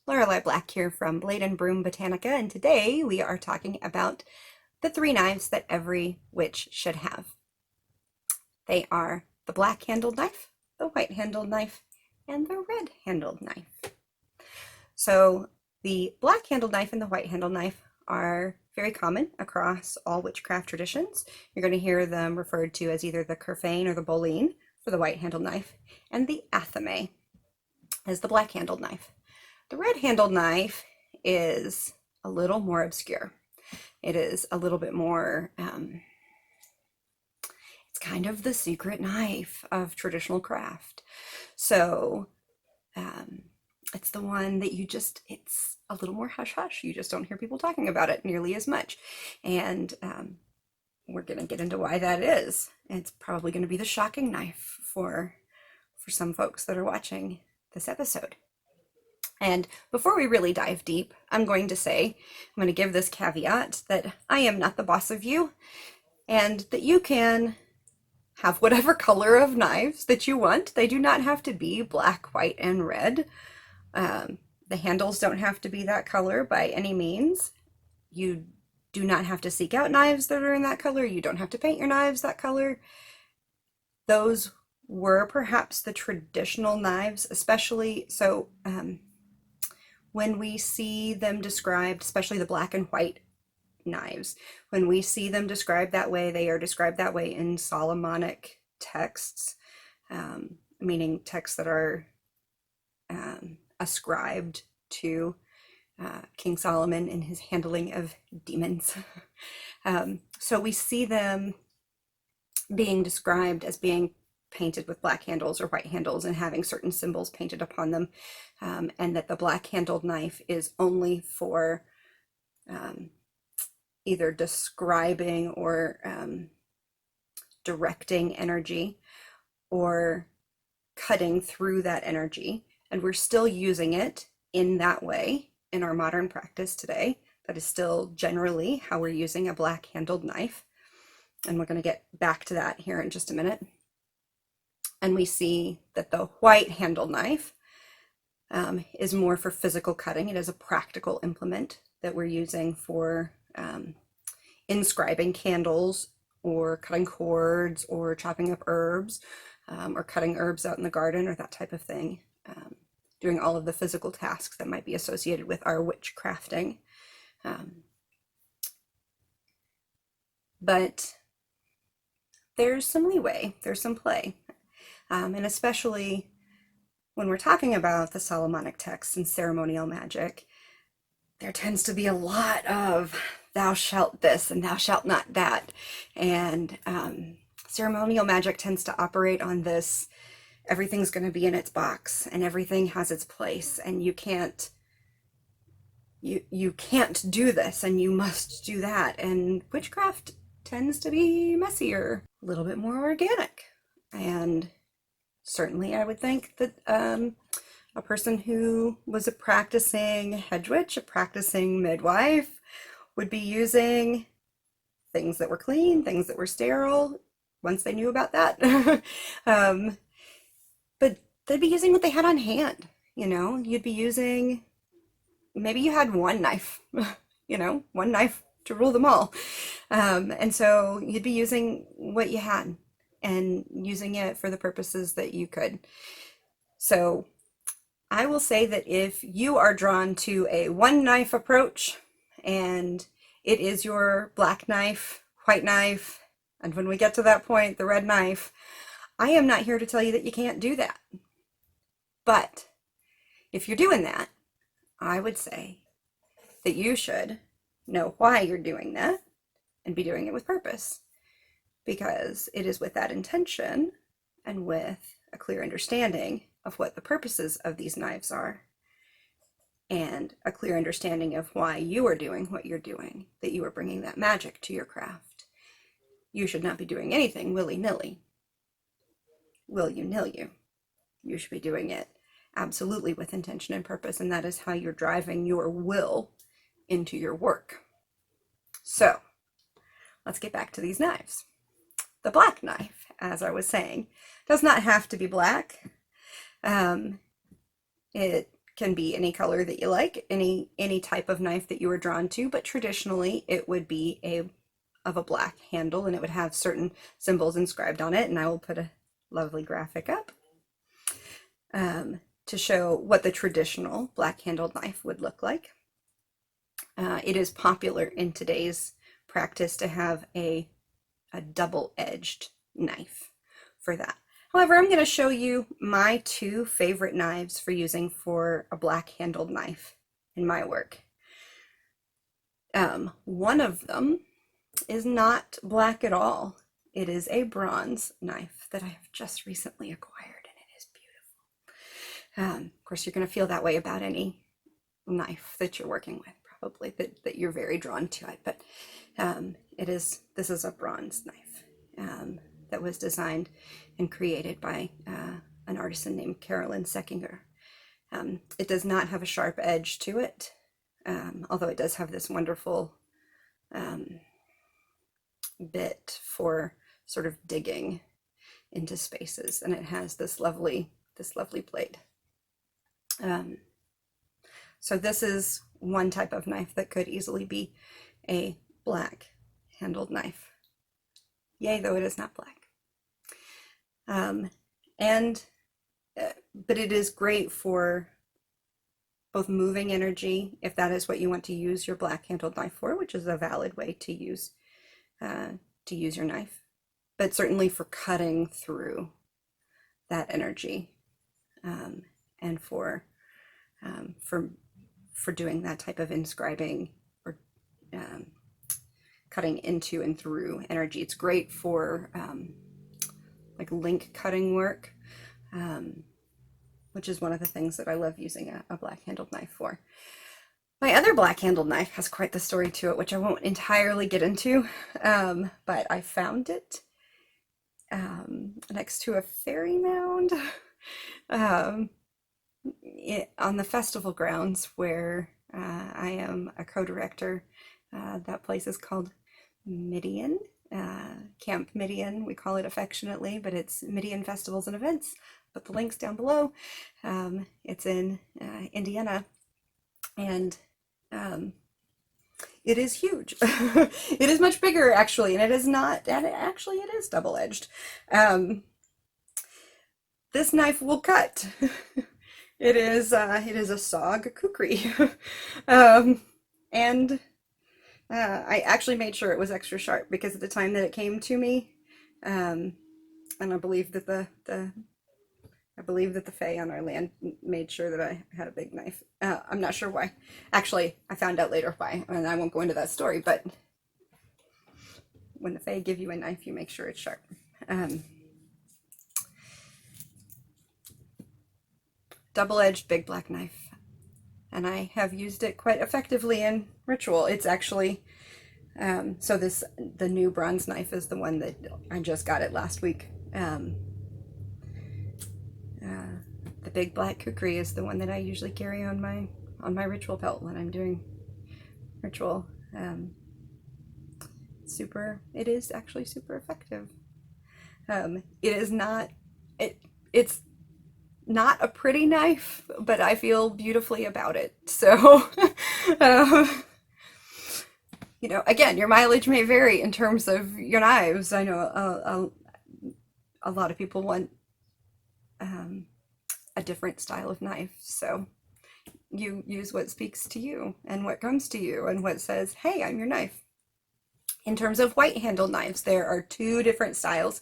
Laurelei Black here from Blade Broom Botanica, and today we are talking about the 3 knives that every witch should have. They are the black-handled knife, the white-handled knife, and the red-handled knife. So the black-handled knife and the white-handled knife are very common across all witchcraft traditions. You're going to hear them referred to as either the Kerfane or the Boline for the white-handled knife, and the Athame as the black-handled knife. The red-handled knife is a little more obscure. It is a little bit more, it's kind of the secret knife of traditional craft. So it's the one that it's a little more hush-hush. You just don't hear people talking about it nearly as much. And we're going to get into why that is. It's probably going to be the shocking knife for some folks that are watching this episode. And before we really dive deep, I'm going to give this caveat that I am not the boss of you, and that you can have whatever color of knives that you want. They do not have to be black, white, and red. The handles don't have to be that color by any means. You do not have to seek out knives that are in that color. You don't have to paint your knives that color. Those were perhaps the traditional knives, especially so. When we see them described, especially the black and white knives, when we see them described that way, they are described that way in Solomonic texts, meaning texts that are ascribed to King Solomon in his handling of demons. So we see them being described as being painted with black handles or white handles and having certain symbols painted upon them, and that the black handled knife is only for either describing or directing energy or cutting through that energy. And we're still using it in that way in our modern practice today. That is still generally how we're using a black handled knife. And we're going to get back to that here in just a minute. And we see that the white-handled knife is more for physical cutting. It is a practical implement that we're using for inscribing candles or cutting cords or chopping up herbs or cutting herbs out in the garden or that type of thing, doing all of the physical tasks that might be associated with our witchcrafting. But there's some leeway, there's some play. And especially when we're talking about the Solomonic texts and ceremonial magic, there tends to be a lot of thou shalt this and thou shalt not that. And ceremonial magic tends to operate on this, everything's going to be in its box and everything has its place, and you can't do this and you must do that. And witchcraft tends to be messier, a little bit more organic. And certainly I would think that a person who was a practicing hedge witch, a practicing midwife, would be using things that were clean, things that were sterile, once they knew about that. But they'd be using what they had on hand. You'd be using, maybe you had one knife, one knife to rule them all. And so you'd be using what you had and using it for the purposes that you could. So I will say that if you are drawn to a one knife approach and it is your black knife, white knife, and when we get to that point, the red knife, I am not here to tell you that you can't do that. But if you're doing that, I would say that you should know why you're doing that and be doing it with purpose. Because it is with that intention and with a clear understanding of what the purposes of these knives are and a clear understanding of why you are doing what you're doing, that you are bringing that magic to your craft. You should not be doing anything willy-nilly. Will you nil you? You should be doing it absolutely with intention and purpose, and that is how you're driving your will into your work. So let's get back to these knives. The black knife, as I was saying, does not have to be black. It can be any color that you like, any type of knife that you were drawn to, but traditionally it would be of a black handle, and it would have certain symbols inscribed on it. And I will put a lovely graphic up to show what the traditional black handled knife would look like. It is popular in today's practice to have a double-edged knife for that. However, I'm going to show you my two favorite knives for using for a black handled knife in my work. One of them is not black at all. It is a bronze knife that I have just recently acquired, and it is beautiful. Of course, you're going to feel that way about any knife that you're working with, probably that you're very drawn to it. But this is a bronze knife that was designed and created by an artisan named Carolyn Seckinger. It does not have a sharp edge to it, although it does have this wonderful bit for sort of digging into spaces, and it has this lovely blade. So this is one type of knife that could easily be a black handled knife. Yay, though it is not black. But it is great for both moving energy, if that is what you want to use your black handled knife for, which is a valid way to use your knife, but certainly for cutting through that energy, and for doing that type of inscribing or cutting into and through energy. It's great for like link cutting work, which is one of the things that I love using a black handled knife for. My other black handled knife has quite the story to it, which I won't entirely get into, but I found it next to a fairy mound on the festival grounds where I am a co-director. That place is called Midian, Camp Midian, we call it affectionately, but it's Midian Festivals and Events. Put the links down below. It's in Indiana, and it is huge. It is much bigger, actually, and it is not, and actually it is double-edged. This knife will cut. It is a SOG kukri. And I actually made sure it was extra sharp, because at the time that it came to me, and I believe that the Fae on our land made sure that I had a big knife. I'm not sure why. Actually, I found out later why, and I won't go into that story, but when the Fae give you a knife, you make sure it's sharp. Double-edged big black knife, and I have used it quite effectively in ritual. It's actually so the new bronze knife is the one that I just got it last week. The big black kukri is the one that I usually carry on my ritual belt when I'm doing ritual. It is actually super effective. It's not a pretty knife, but I feel beautifully about it. So, again, your mileage may vary in terms of your knives. I know a lot of people want a different style of knife. So you use what speaks to you and what comes to you and what says, hey, I'm your knife. In terms of white handled knives, there are two different styles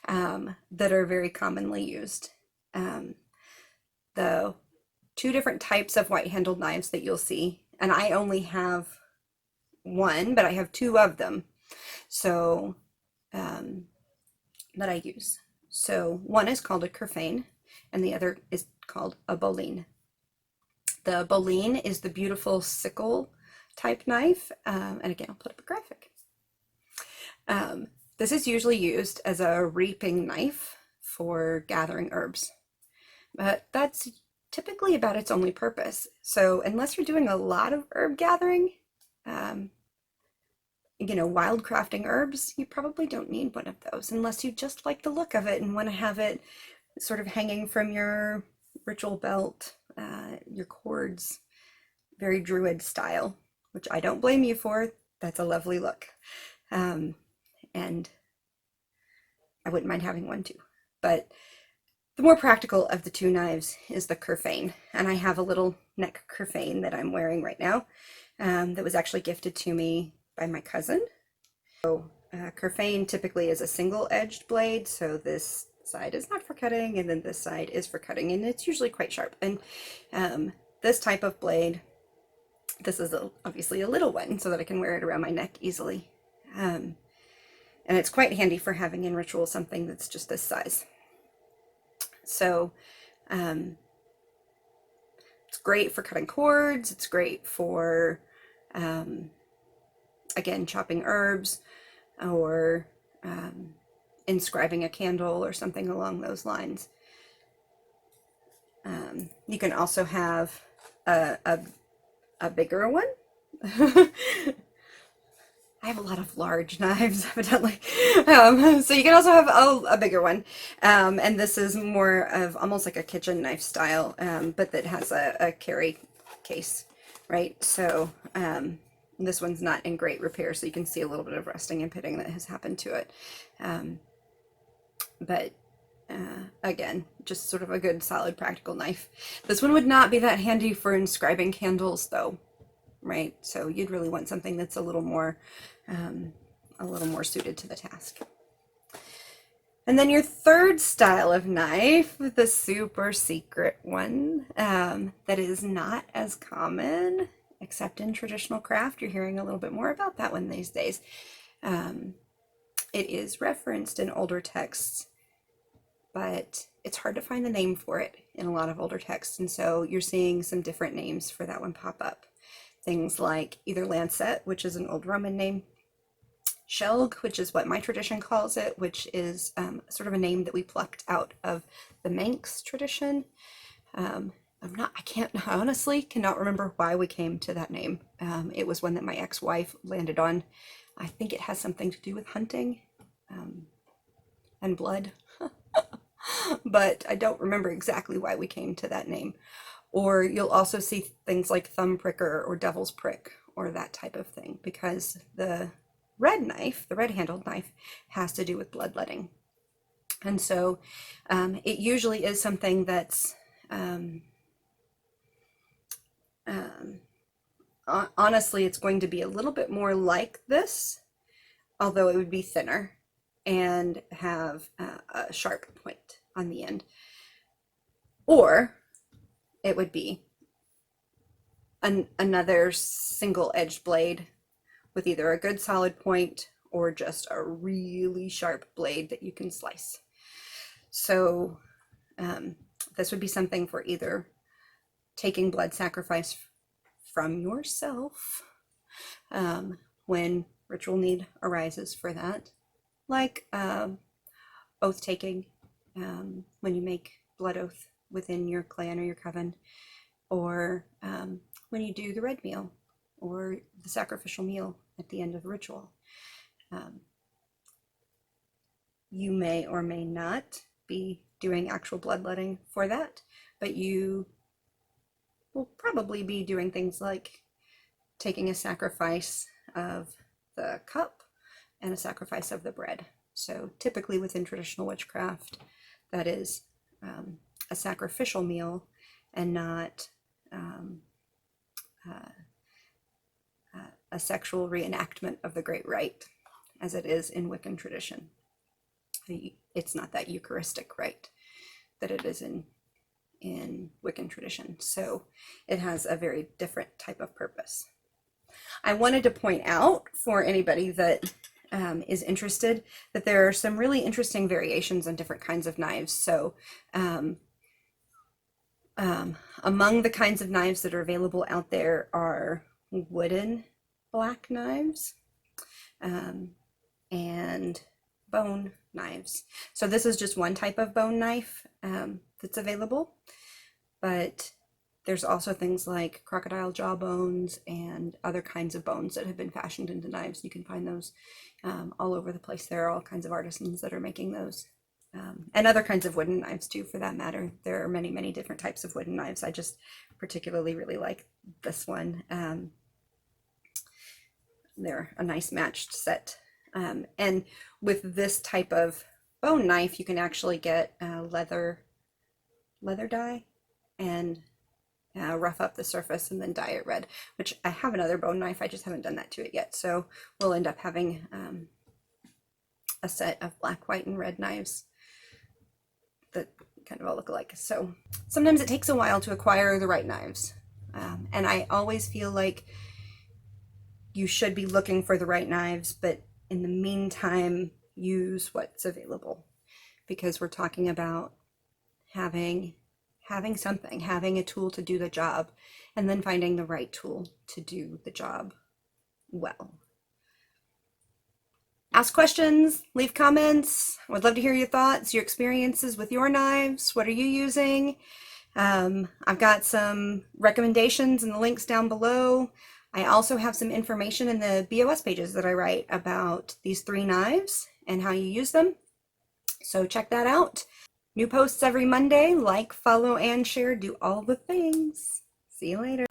that are very commonly used. The two different types of white handled knives that you'll see, and I only have one, but I have two of them, so that I use. So one is called a Kerfane, and the other is called a Boline. The Boline is the beautiful sickle type knife, and again, I'll put up a graphic. This is usually used as a reaping knife for gathering herbs, but that's typically about its only purpose. So unless you're doing a lot of herb gathering, wild crafting herbs, you probably don't need one of those unless you just like the look of it and want to have it sort of hanging from your ritual belt your cords very druid style, which I don't blame you for. That's a lovely look. And I wouldn't mind having one too. But the more practical of the two knives is the Kerfane. And I have a little neck Kerfane that I'm wearing right now that was actually gifted to me by my cousin. So Kerfane typically is a single-edged blade, so this side is not for cutting, and then this side is for cutting, and it's usually quite sharp. And this type of blade, this is obviously a little one, so that I can wear it around my neck easily. And it's quite handy for having in ritual something that's just this size. So it's great for cutting cords. It's great for, again, chopping herbs, or inscribing a candle or something along those lines. You can also have a bigger one. I have a lot of large knives, evidently. So you can also have a bigger one. And this is more of almost like a kitchen knife style, but that has a carry case, right? So this one's not in great repair, so you can see a little bit of rusting and pitting that has happened to it. But again, just sort of a good, solid, practical knife. This one would not be that handy for inscribing candles, though, right? So you'd really want something that's a little more suited to the task. And then your third style of knife, the super secret one, that is not as common, except in traditional craft. You're hearing a little bit more about that one these days. It is referenced in older texts, but it's hard to find the name for it in a lot of older texts. And so you're seeing some different names for that one pop up. Things like either lancet, which is an old Roman name, Shelg, which is what my tradition calls it, which is sort of a name that we plucked out of the Manx tradition. I honestly cannot remember why we came to that name. It was one that my ex-wife landed on. I think it has something to do with hunting and blood, but I don't remember exactly why we came to that name. Or you'll also see things like thumb pricker or devil's prick or that type of thing, because the red knife, the red-handled knife, has to do with bloodletting. And so it usually is something that's honestly, it's going to be a little bit more like this, although it would be thinner and have a sharp point on the end. Or it would be another single-edged blade with either a good solid point or just a really sharp blade that you can slice. So this would be something for either taking blood sacrifice from yourself when ritual need arises for that, like oath taking, when you make blood oath within your clan or your coven, or when you do the red meal or the sacrificial meal at the end of a ritual. You may or may not be doing actual bloodletting for that, but you will probably be doing things like taking a sacrifice of the cup and a sacrifice of the bread. So typically within traditional witchcraft, that is a sacrificial meal and not a sexual reenactment of the great rite, as it is in Wiccan tradition. It's not that Eucharistic rite that it is in Wiccan tradition. So it has a very different type of purpose. I wanted to point out for anybody that is interested that there are some really interesting variations on different kinds of knives. So among the kinds of knives that are available out there are wooden black knives and bone knives. So this is just one type of bone knife that's available, but there's also things like crocodile jaw bones and other kinds of bones that have been fashioned into knives. You can find those all over the place. There are all kinds of artisans that are making those. And other kinds of wooden knives too, for that matter. There are many, many different types of wooden knives. I just particularly really like this one. They're a nice matched set. And with this type of bone knife, you can actually get leather dye and rough up the surface and then dye it red, which I have another bone knife. I just haven't done that to it yet. So we'll end up having a set of black, white, and red knives that kind of all look alike. So sometimes it takes a while to acquire the right knives. And I always feel like you should be looking for the right knives, but in the meantime, use what's available, because we're talking about having something, having a tool to do the job, and then finding the right tool to do the job well. Ask questions, leave comments. I would love to hear your thoughts, your experiences with your knives. What are you using? I've got some recommendations in the links down below. I also have some information in the BOS pages that I write about these 3 knives and how you use them. So check that out. New posts every Monday. Like, follow, and share. Do all the things. See you later.